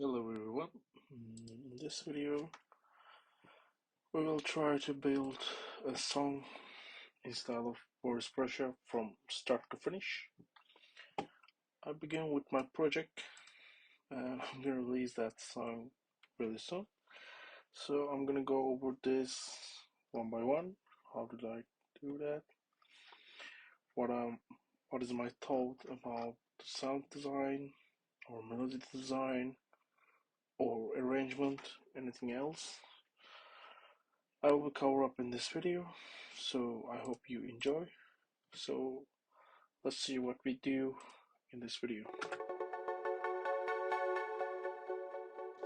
Hello everyone. In this video we will try to build a song in style of Boris Brejcha from start to finish. I begin with my project and I'm gonna release that song really soon. So I'm gonna go over this one by one. How did I do that? What is my thought about the sound design or melodic design or arrangement, anything else? I will cover up in this video, so I hope you enjoy. So let's see what we do in this video.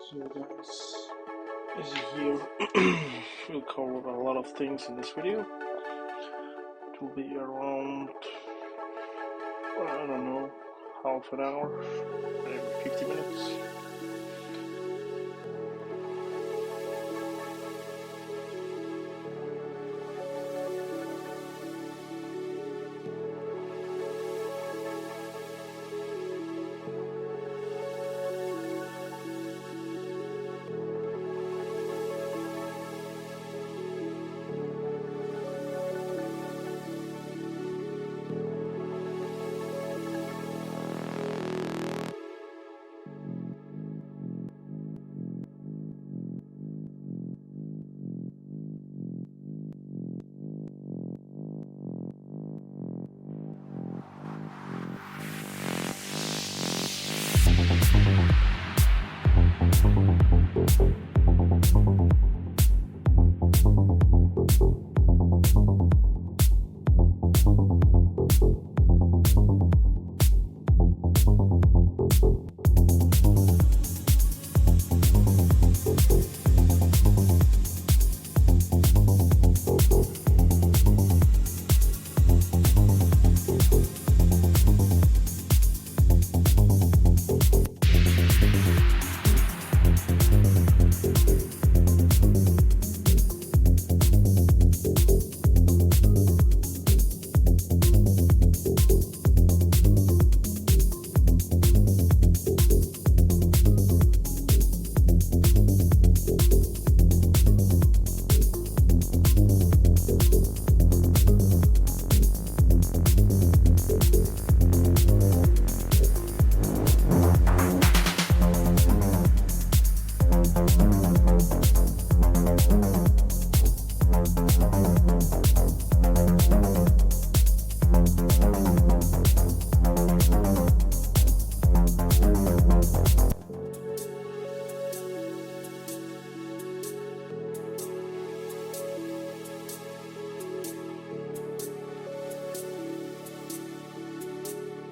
So guys, as you hear, we'll cover a lot of things in this video. It will be around, I don't know, half an hour, maybe 50 minutes.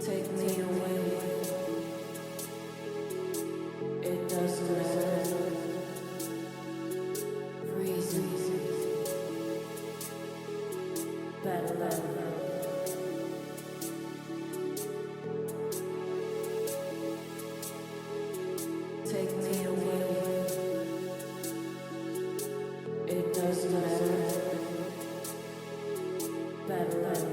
Take me away. It doesn't matter. Reasons. Better love. Take me away. It doesn't matter. Better love.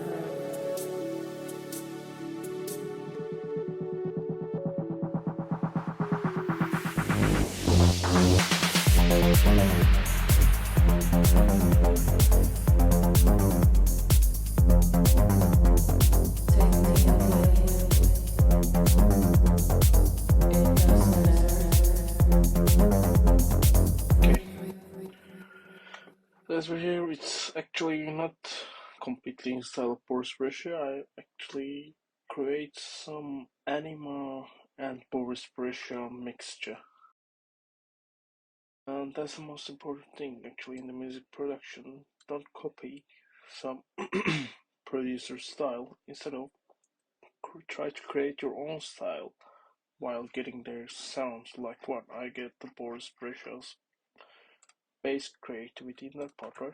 As we hear, it's actually not completely in style of Boris Brejcha. I actually create some anima and Boris Brejcha mixture. And that's the most important thing actually in the music production. Don't copy some producer style. Instead of try to create your own style while getting their sounds like what I get the Boris Brejcha's bass creativity in that part, right?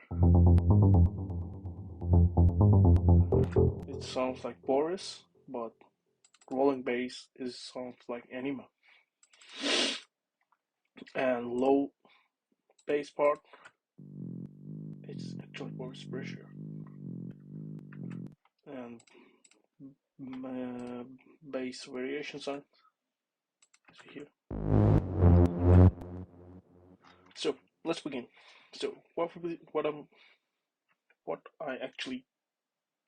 It sounds like Boris, but rolling bass sounds like anima. And low bass part, it's actually Boris Brejcha. And bass variations are, as you hear. So let's begin. So what I actually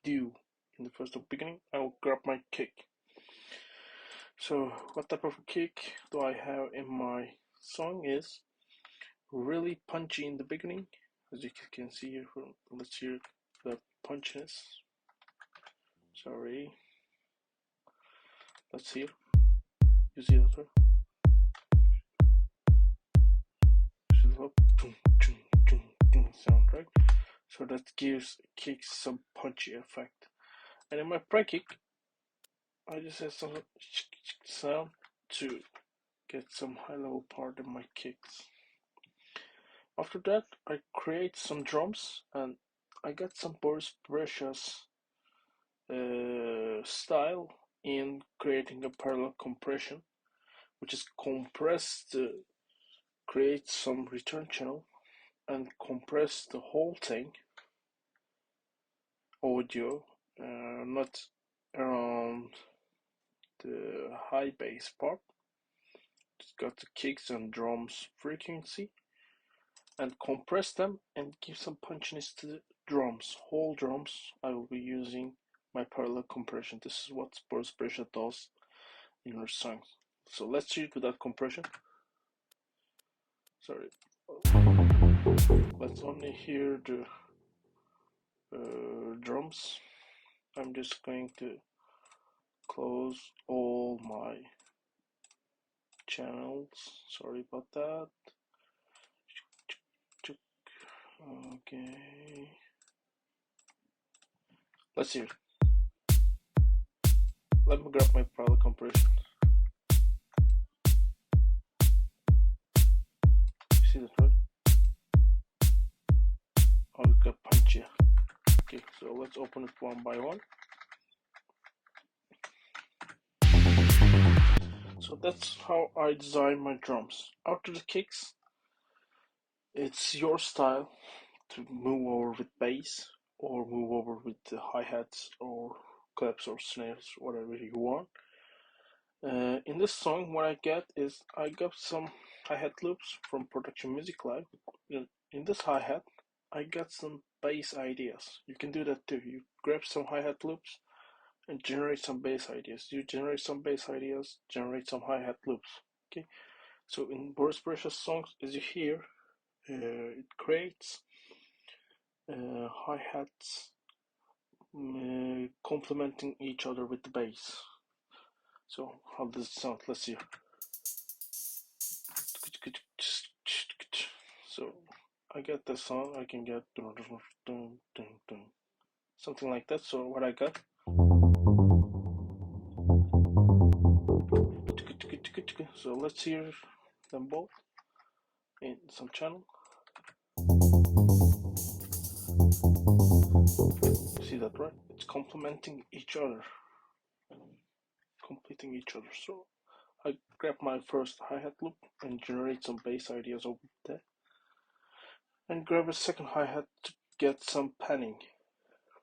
do in the first beginning, I will grab my kick. So what type of kick do I have in my song is really punchy in the beginning, as you can see here. Let's hear the punchiness. Sorry, let's hear. You see that? Sound, right? So that gives kicks some punchy effect. And in my pre-kick, I just have some sound to get some high-level part in my kicks. After that, I create some drums, and I got some Boris Brejcha's style in creating a parallel compression, which is compressed to create some return channel and compress the whole thing audio, not around the high bass part. It's got the kicks and drums frequency, and compress them and give some punchiness to the drums. Whole drums, I will be using my parallel compression. This is what Boris Brejcha does in her songs. So let's hear it without compression. Sorry. Let's only hear the drums. I'm just going to close all my channels. Sorry about that. Okay. Let's hear. Let me grab my parallel compression. You see that, right? Oh, it got punchy. Okay, so let's open it one by one. So that's how I design my drums. After the kicks, it's your style to move over with bass or move over with the hi-hats or claps or snares, whatever you want. In this song, what I get is I got some hi-hat loops from Production Music Live. In this hi-hat, I got some bass ideas. You can do that too. You grab some hi-hat loops and generate some bass ideas. You generate some bass ideas, generate some hi-hat loops. Okay, so in Boris Brejcha's songs, as you hear, it creates hi-hats complementing each other with the bass. So how does it sound? Let's see. So I get the song, I can get something like that. So what I got, so let's hear them both in some channel. See that, right? It's complementing each other, completing each other. So I grab my first hi-hat loop and generate some bass ideas over there, and grab a second hi-hat to get some panning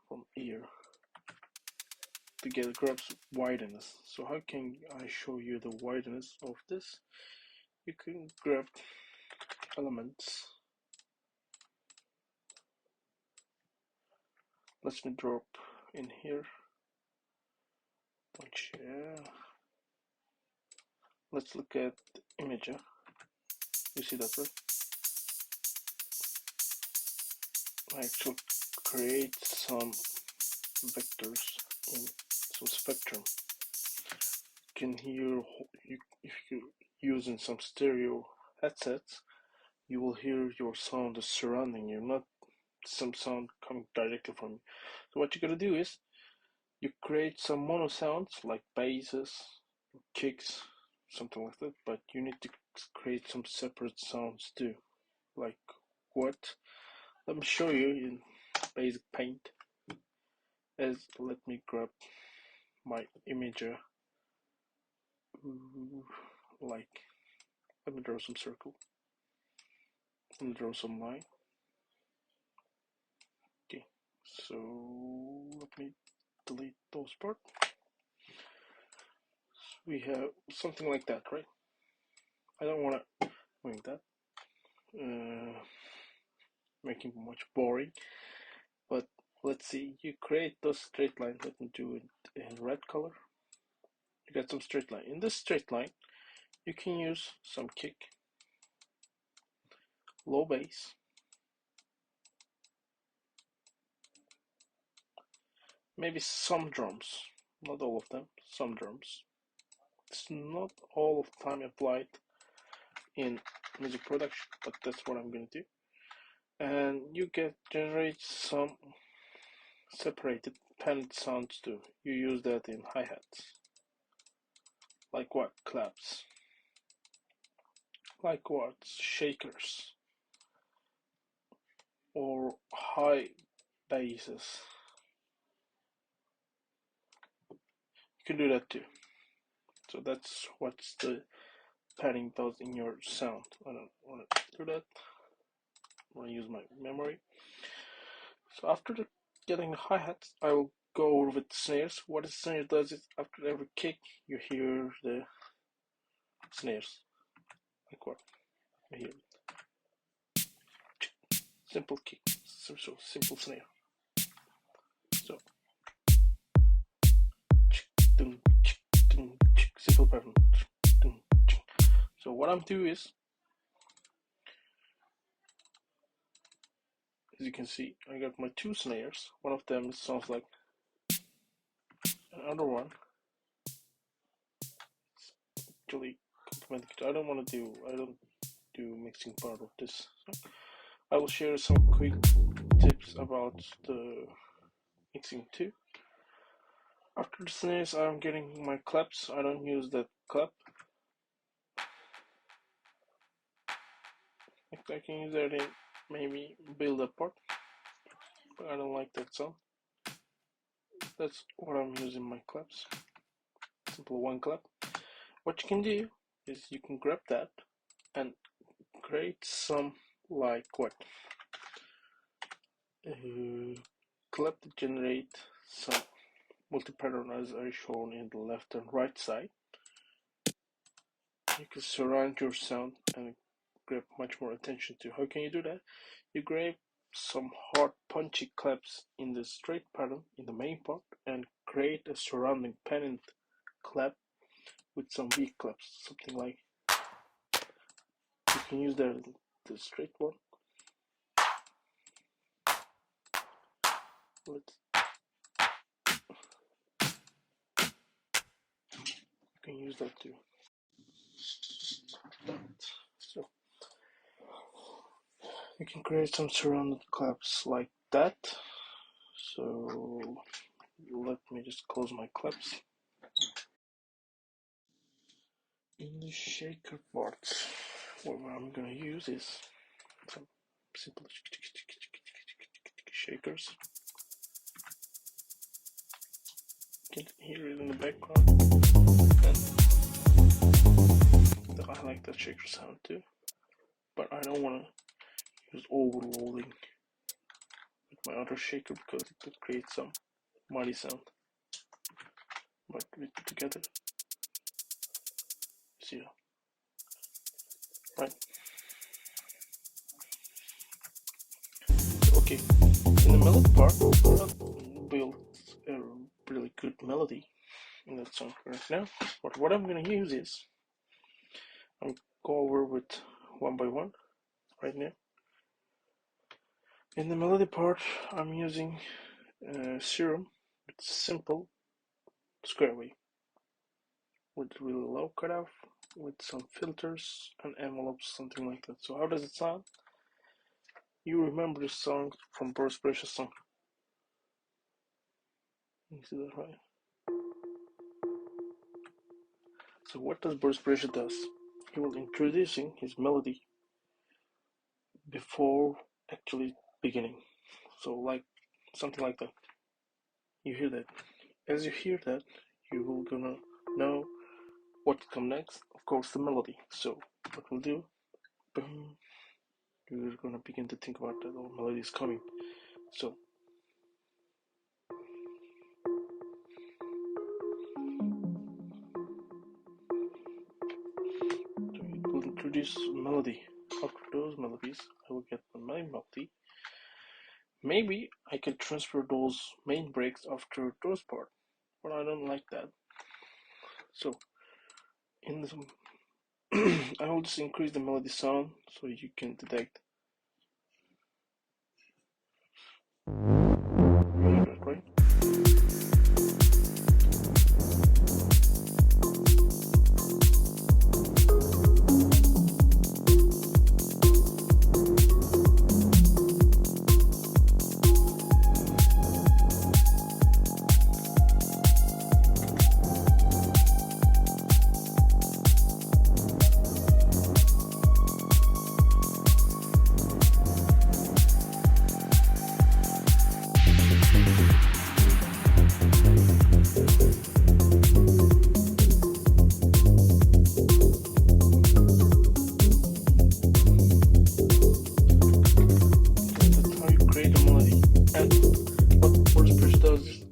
from ear to grab some wideness. So how can I show you the wideness of this? You can grab elements. Let me drop in here. Bunch, yeah. Let's look at the image. You see that, right? I actually create some vectors in some spectrum. You can hear, if you're using some stereo headsets, you will hear your sound surrounding you, not some sound coming directly from you. So what you gotta do is you create some mono sounds like basses, kicks, something like that, but you need to create some separate sounds too. Like what? Let me show you in basic paint. Let me grab my imager. Like, let me draw some circle. Let me draw some line. Okay, so let me delete those parts. We have something like that, right? I don't want to move that. making it much boring. But let's see, you create those straight lines. Let me do it in red color. You got some straight line. In this straight line, you can use some kick, low bass, maybe some drums, not all of them, some drums. It's not all of the time applied in music production, but that's what I'm going to do. And you generate some separated penned sounds too. You use that in hi-hats. Like what? Claps. Like what? Shakers. Or high basses. You can do that too. So that's what the padding does in your sound. I don't want to do that. I want to use my memory. So after getting the hi-hats, I will go over with the snares. What the snare does is after every kick, you hear the snares. Like what? You hear it. Simple kick. So simple snare. So simple pattern. So what I'm doing is, as you can see, I got my two snares. One of them sounds like another one. It's actually complementing. I don't do mixing part of this. So I will share some quick tips about the mixing too. After the snares, I'm getting my claps. I don't use that clap. I can use that in maybe build up part, but I don't like that sound. That's what I'm using my claps. Simple one clap. What you can do is you can grab that and create some like what? Clap to generate some multi-pattern as I shown in the left and right side. You can surround your sound and grab much more attention to. How can you do that? You grab some hard punchy claps in the straight pattern in the main part and create a surrounding pennant clap with some weak claps, something like you can use the straight one. Let's you can use that too. So you can create some surrounded claps like that. So let me just close my claps. In the shaker part, what I'm gonna use is some simple shakers. You can hear it in the background. And I like that shaker sound too, but I don't want to use overloading with my other shaker because it could create some muddy sound. But we put together, see, right? Okay, in the melody part, we're not built a really good melody in that song right now. But what I'm gonna use is I'll go over with one by one right now. In the melody part, I'm using serum. It's simple square wave with really low cutoff, with some filters and envelopes, something like that. So how does it sound? You remember this song from Boris Brejcha's song? You see that, right? So what does Boris Brejcha does? He will introducing his melody before actually beginning. So like something like that. You hear that. As you hear that, you will gonna know what to come next. Of course, the melody. So what we'll do, boom, you're gonna begin to think about that. Oh, melody is coming. So it will introduce melody after those melodies, I will get the main melody. Maybe I can transfer those main breaks after those part, but I don't like that. So in this, I will just increase the melody sound so you can detect. You hear that, right?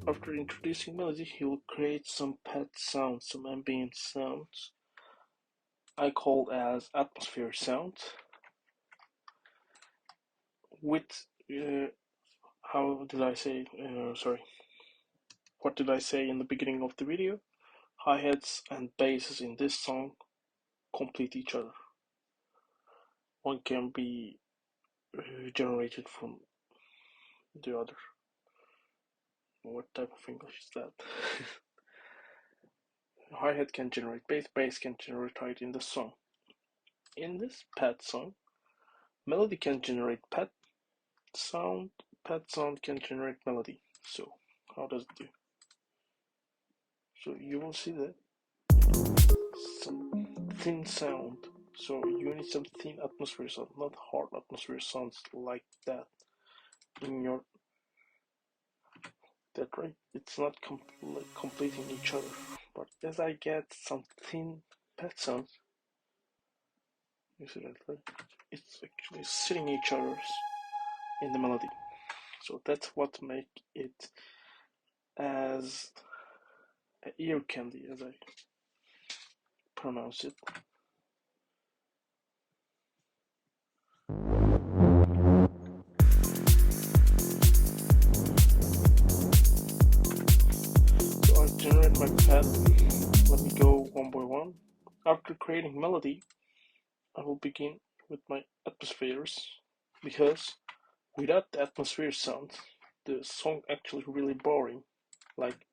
After introducing melody, he will create some pad sounds, some ambient sounds I call as atmosphere sounds with how did I say sorry, what did I say in the beginning of the video? Hi-hats and basses in this song complete each other. One can be generated from the other. What type of English is that? Hi-hat can generate bass can generate hi-hat in the song. In this pad song, melody can generate sound, pad sound can generate melody. So how does it do? So you will see that some thin sound. So you need some thin atmosphere sound, not hard atmosphere sounds like that in your that right. It's not completing each other. But as I get some thin pad sounds, you see that right? It's actually sitting each other's in the melody. So that's what make it as ear candy as I pronounce it. So I'll generate my pad. Let me go one by one. After creating melody, I will begin with my atmospheres because without the atmosphere sound, the song actually really boring. Like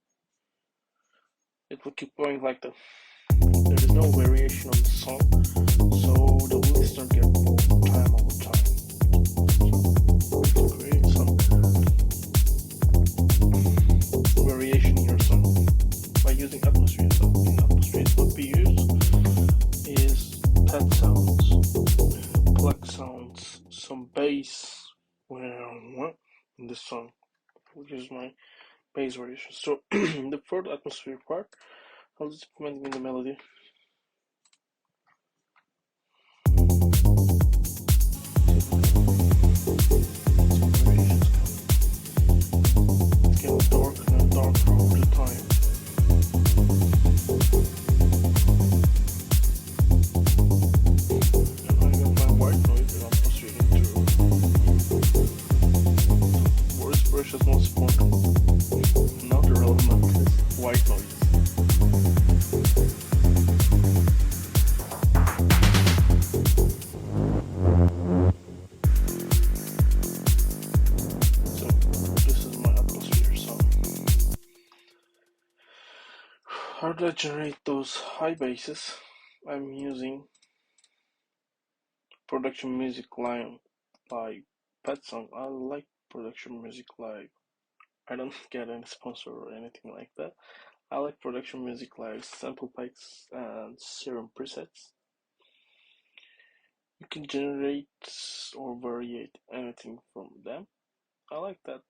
it will keep going like that. There is no variation on the song, so the listener gets bored time over time. So to create some variation in your song by using atmosphere. So in atmospheres, what we use is pad sounds, pluck sounds, some bass in the song, which is my bass variation. So the third atmosphere part, I'll just implement in the melody. It's getting darker and darker all the time. And I got my white noise and atmosphere into Boris Brejcha's most important, not irrelevant, is white noise. So this is my atmosphere sound. How do I generate those high basses? I'm using production music line by Pet Song. I like production music live. I don't get any sponsor or anything like that. I like production music like sample packs and serum presets. You can generate or variate anything from them. I like that.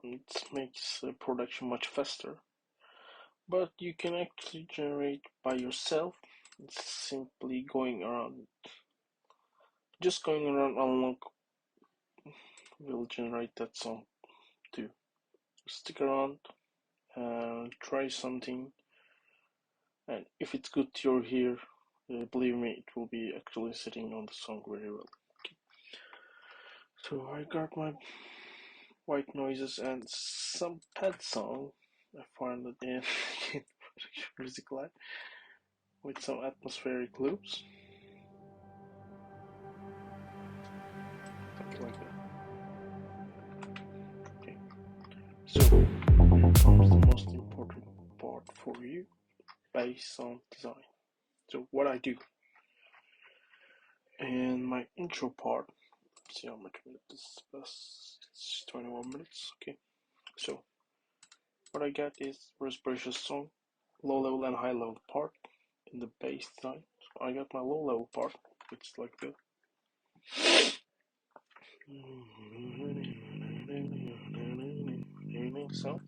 It makes production much faster. But you can actually generate by yourself. It's simply just going around unlock will generate that song too. Stick around and try something, and if it's good to your ear, Believe me, it will be actually sitting on the song very well. Okay. So I got my white noises and some pad song. I found it in Music Live with some atmospheric loops. Something like that. Okay. So here comes the most important part for you, bass sound design. So what I do in my intro part, let's see how much minutes this is. It's 21 minutes. Okay. So what I got is Boris Brejcha's song, low level and high level part in the bass side. So I got my low level part, which is like the sound.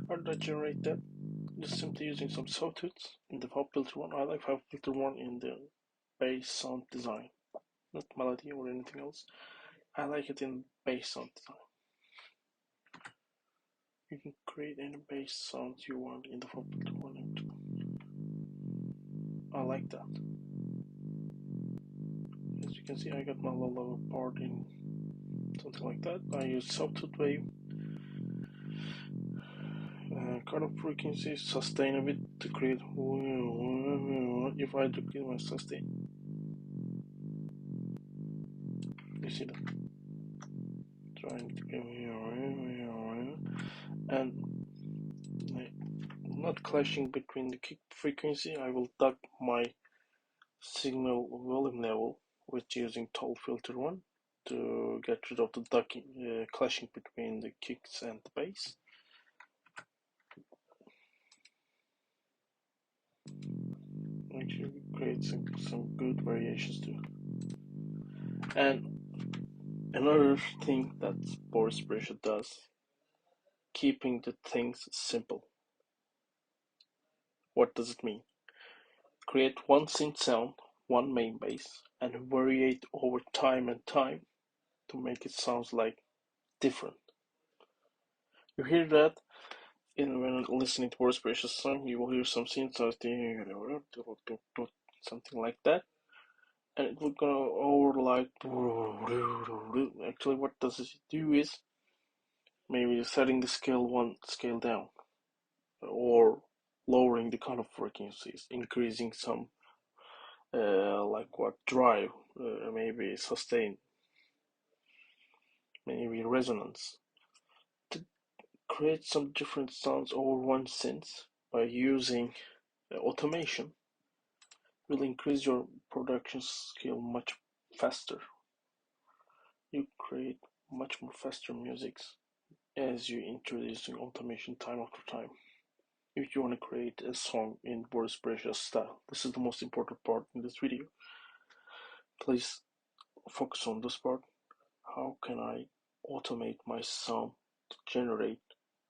How did I generate that? Just simply using some sawtooths in the Pop Filter one. I like Pop Filter one in the bass sound design, not melody or anything else. I like it in bass sound design. You can create any bass sounds you want in the Pop Filter one and two. I like that. As you can see, I got my low level part in something like that. I use sawtooth wave, cutoff frequency, sustain a bit to create. If I decrease my sustain, you see that. Trying to and not clashing between the kick frequency. I will duck my signal volume level with using tall filter one to get rid of the ducking, clashing between the kicks and the bass. Actually create some good variations too. And another thing that Boris Brejcha does, keeping the things simple. What does it mean? Create one synth sound, one main bass, and variate over time and time to make it sound like different. You hear that when listening to Boris Brejcha's song, you will hear some synth sounds, something like that, and it will go over like. Actually, what does it do is maybe setting the scale one scale down, or lowering the cutoff frequencies, increasing some like what drive, maybe sustain, maybe resonance, to create some different sounds over one synth by using automation will increase your production scale much faster. You create much more faster musics as you introducing automation time after time. If you want to create a song in Boris Brejcha's style, this is the most important part in this video. Please focus on this part. How can I automate my sound to generate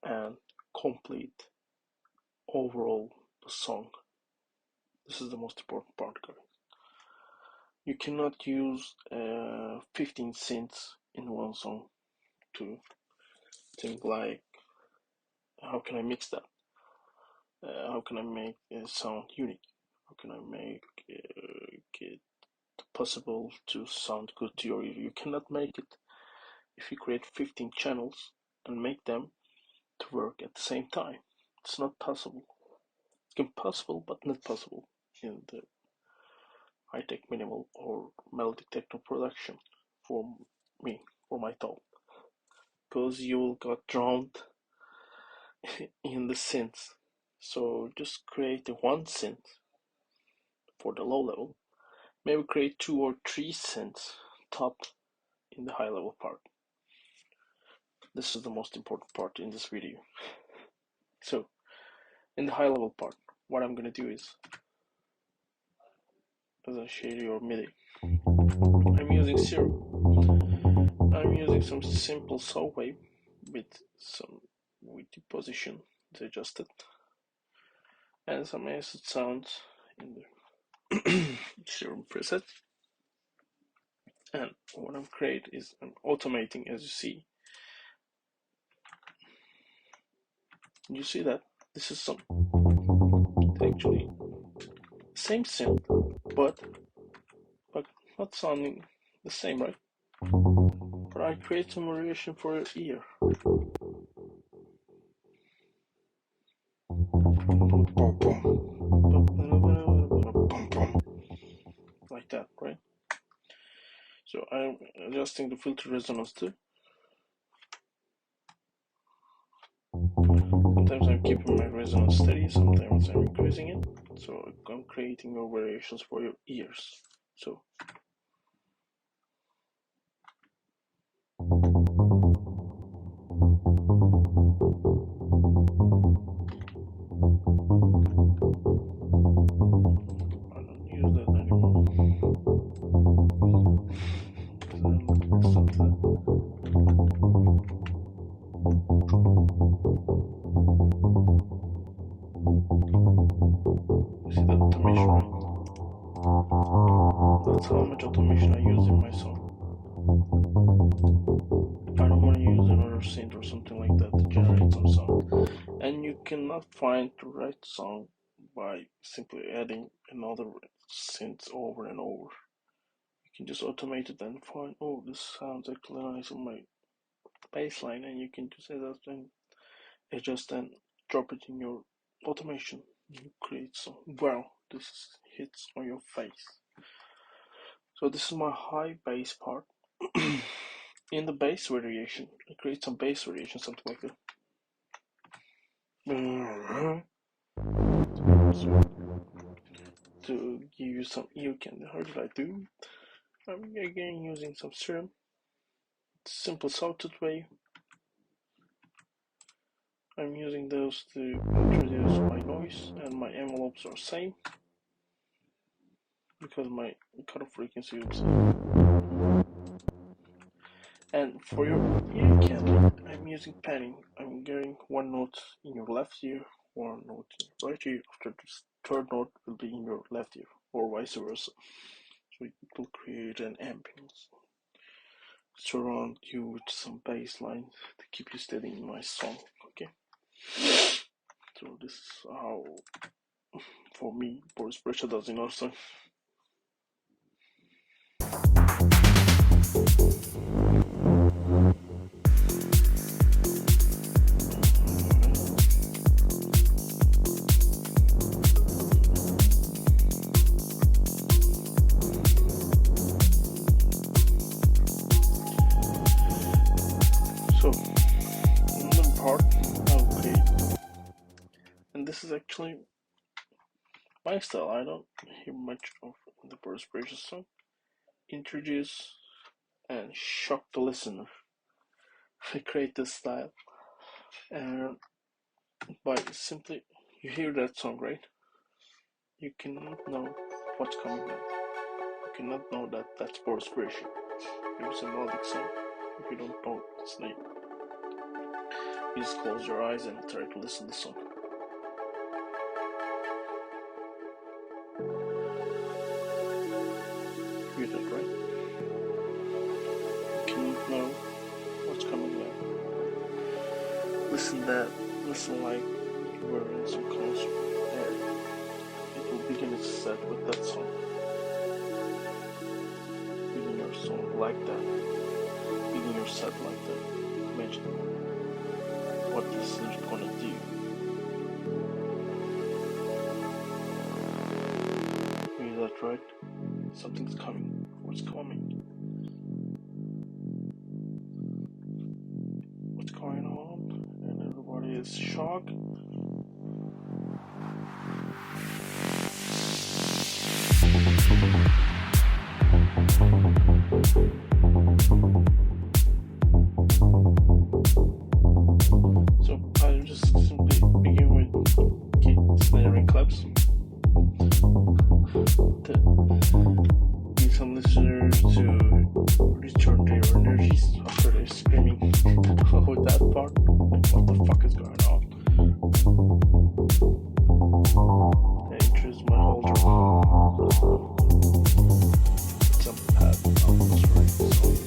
and complete overall the song? This is the most important part, guys. You cannot use 15 synths in one song to think like, how can I mix that? How can I make it sound unique? How can I make it possible to sound good to your ear? You cannot make it if you create 15 channels and make them to work at the same time. It's not possible. It's impossible, but not possible in the high-tech minimal or melodic techno production for me, for my thought. Because you will get drowned in the synths. So just create one synth for the low level. Maybe create 2 or 3 synths top in the high level part. This is the most important part in this video. So in the high level part, what I'm gonna do is, as I share your MIDI, I'm using serum. I'm using some simple saw wave with some witty position adjusted and some acid sounds in the serum preset. And what I'm creating is I'm automating, as you see. You see that this is some actually same synth, but not sounding the same, right? But I create some variation for your ear. Like that, right? So I'm adjusting the filter resonance too. Sometimes I'm keeping my resonance steady, sometimes I'm increasing it. So I'm creating your variations for your ears. So I don't use that anymore. See that automation, right? That's how much automation I use in my song. I don't want to use another synth or something like that to generate some sound. And you cannot find the right song by simply adding another synth over and over. You can just automate it and find, oh, this sounds actually nice on my bass line, and you can just adjust and adjust and drop it in your automation. You create some, wow, this hits on your face. So this is my high bass part. In the bass variation, I create some bass variation, something like that. So, to give you some ear candy, how did I do? I'm again using some serum. Simple sawtooth wave. I'm using those to introduce my noise, and my envelopes are same because my cutoff frequency is same. And for your ear candy, I'm using panning. I'm getting one note in your left ear, one note in your right ear. After this third note will be in your left ear, or vice versa. So it will create an ambience. Surround you with some bass lines to keep you steady in my song. Okay. So this is how, for me, Boris Brejcha does in our song. So, another part, okay, and this is actually my style. I don't hear much of the Boris Brejcha song. Introduce and shock the listener. I create this style, and by simply, you hear that song, right? You cannot know what's coming next. You cannot know that that's Boris Brejcha. It's a melodic song. If you don't know its name, you just close your eyes and try to listen to the song. Hear that, right? You cannot know what's coming next. Listen like you were in some concert, and it will begin its set with that song. Begin your song like that. Begin your set like that. Imagine what this is gonna do. Hear that, right? Something's coming. What's coming? What's going on? And everybody is shocked. So I'll just simply begin with key snaring claps to give some listeners to recharge their energies after they're screaming with that part. Like, what the fuck is going on? That introduces my holder. Some pad atmosphere.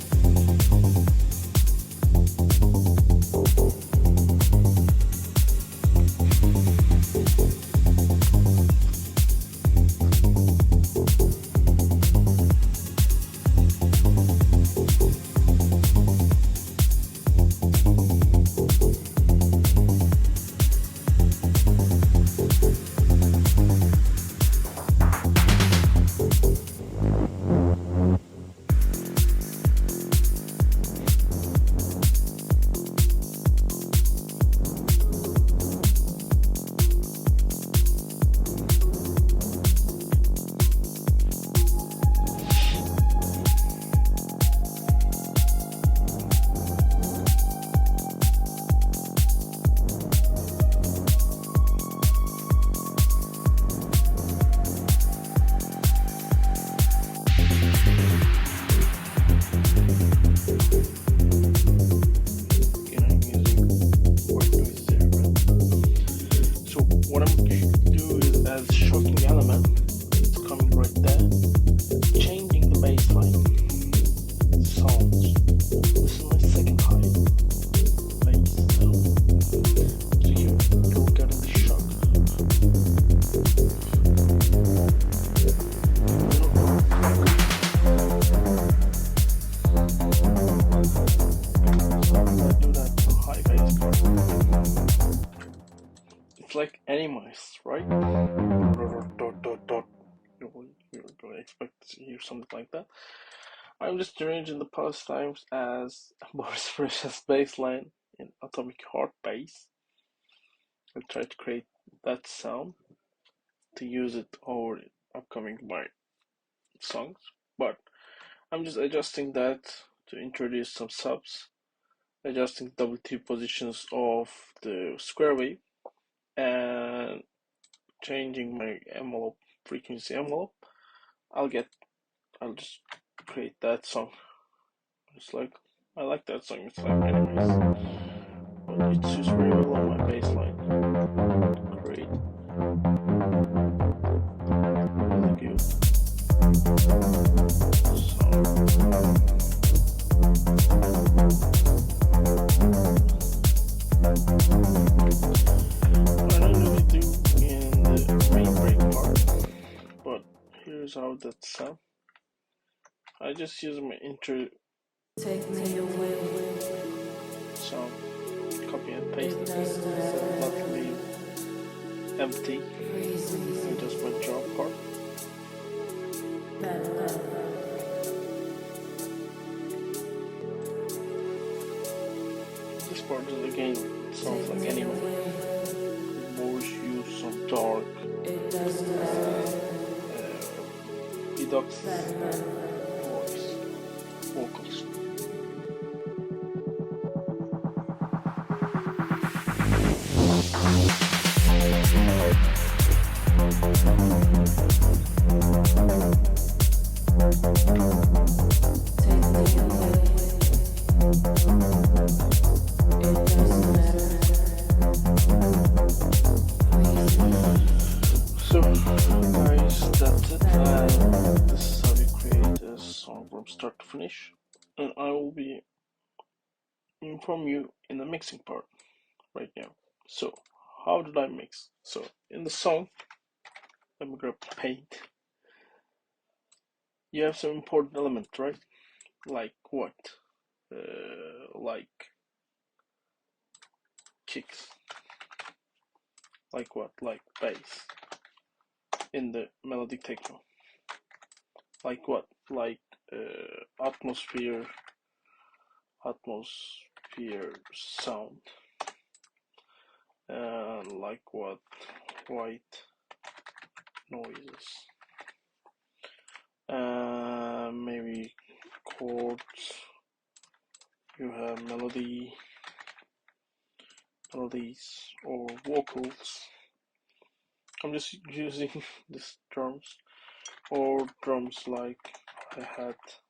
really expect to hear something like that. I'm just arranging the pastimes as Boris Brejcha's bass line in Atomic Heart bass. I'll try to create that sound to use it over upcoming my songs, but I'm just adjusting that to introduce some subs, adjusting WT positions of the square wave, and changing my envelope, frequency envelope. I'll just create that song. It's like, I like that song, it's like anyways, but it suits very well on my bass line. Create really good sound. I don't really do in the main break part, but here's how that sounds. I just use my intro sound, copy and paste it, so not leave empty in just my drop part. This part is again sounds like anyway. Boris use some dark redux voice vocals. So guys, that's it, and this is how you create a song from start to finish, and I will be inform you in the mixing part right now. So how did I mix? So in the song, let me grab paint. You have some important elements, right? Like what? Like kicks. Like what? Like bass in the melodic techno. Like what? Like atmosphere sound. And like what? White noises. Maybe chords. You have melodies or vocals. I'm just using these drums or drums like hi-hat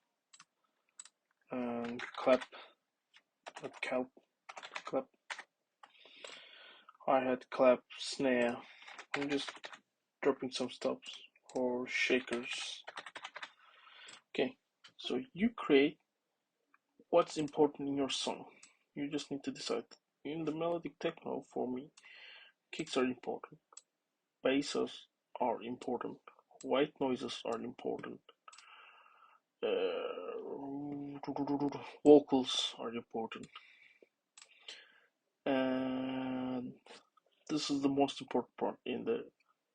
and clap, clap, hi-hat, clap, snare. I'm just dropping some stops or shakers. Okay, so you create what's important in your song. You just need to decide. In the melodic techno, for me, kicks are important, basses are important, white noises are important, vocals are important, and this is the most important part in the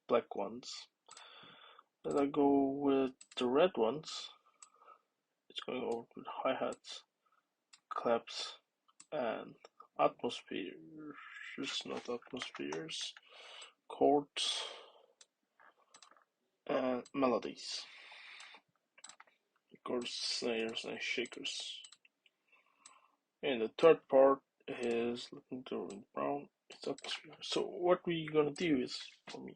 black ones. Then I go with the red ones. It's going over with hi-hats, claps, and atmospheres, not atmospheres, chords, and melodies. Of course, snares and shakers. And the third part is looking to brown. It's atmosphere. So what we're gonna do is, for me,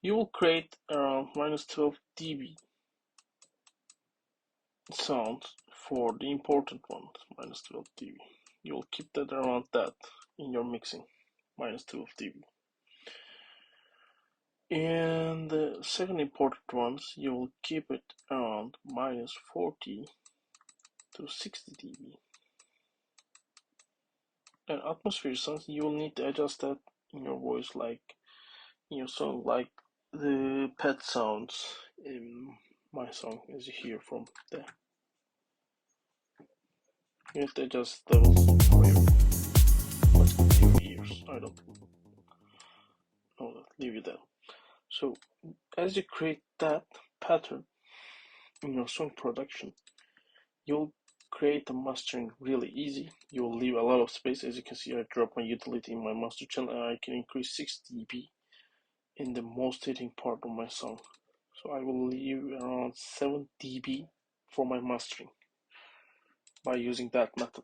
you will create around -12 dB sounds for the important ones, -12 dB. You'll keep that around that in your mixing, -12 dB. And the second important ones, you will keep it around -40 to 60 dB. And atmosphere sounds, you will need to adjust that in your voice, like in your song, like the pet sounds in my song, as you hear from there. You have to adjust levels for your ears. I don't know that. Leave it there. So as you create that, pattern in your song production, you'll create the mastering really easy. You'll leave a lot of space. As you can see, I dropped my utility in my master channel and I can increase 6 dB in the most hitting part of my song. So I will leave around 7 dB for my mastering by using that method.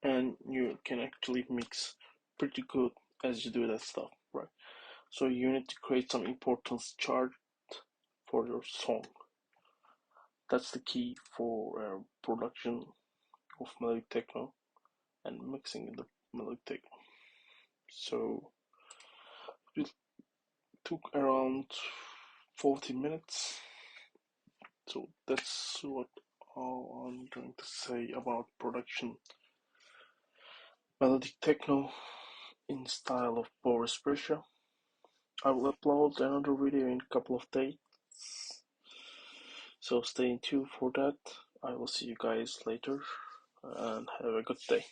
And you can actually mix pretty good as you do that stuff, right? So you need to create some importance chart for your song. That's the key for production of melodic techno and mixing the melodic techno. So it took around 40 minutes. So that's what all I'm going to say about production melodic techno in style of Boris Brejcha. I will upload another video in a couple of days, so stay tuned for that. I will see you guys later and have a good day.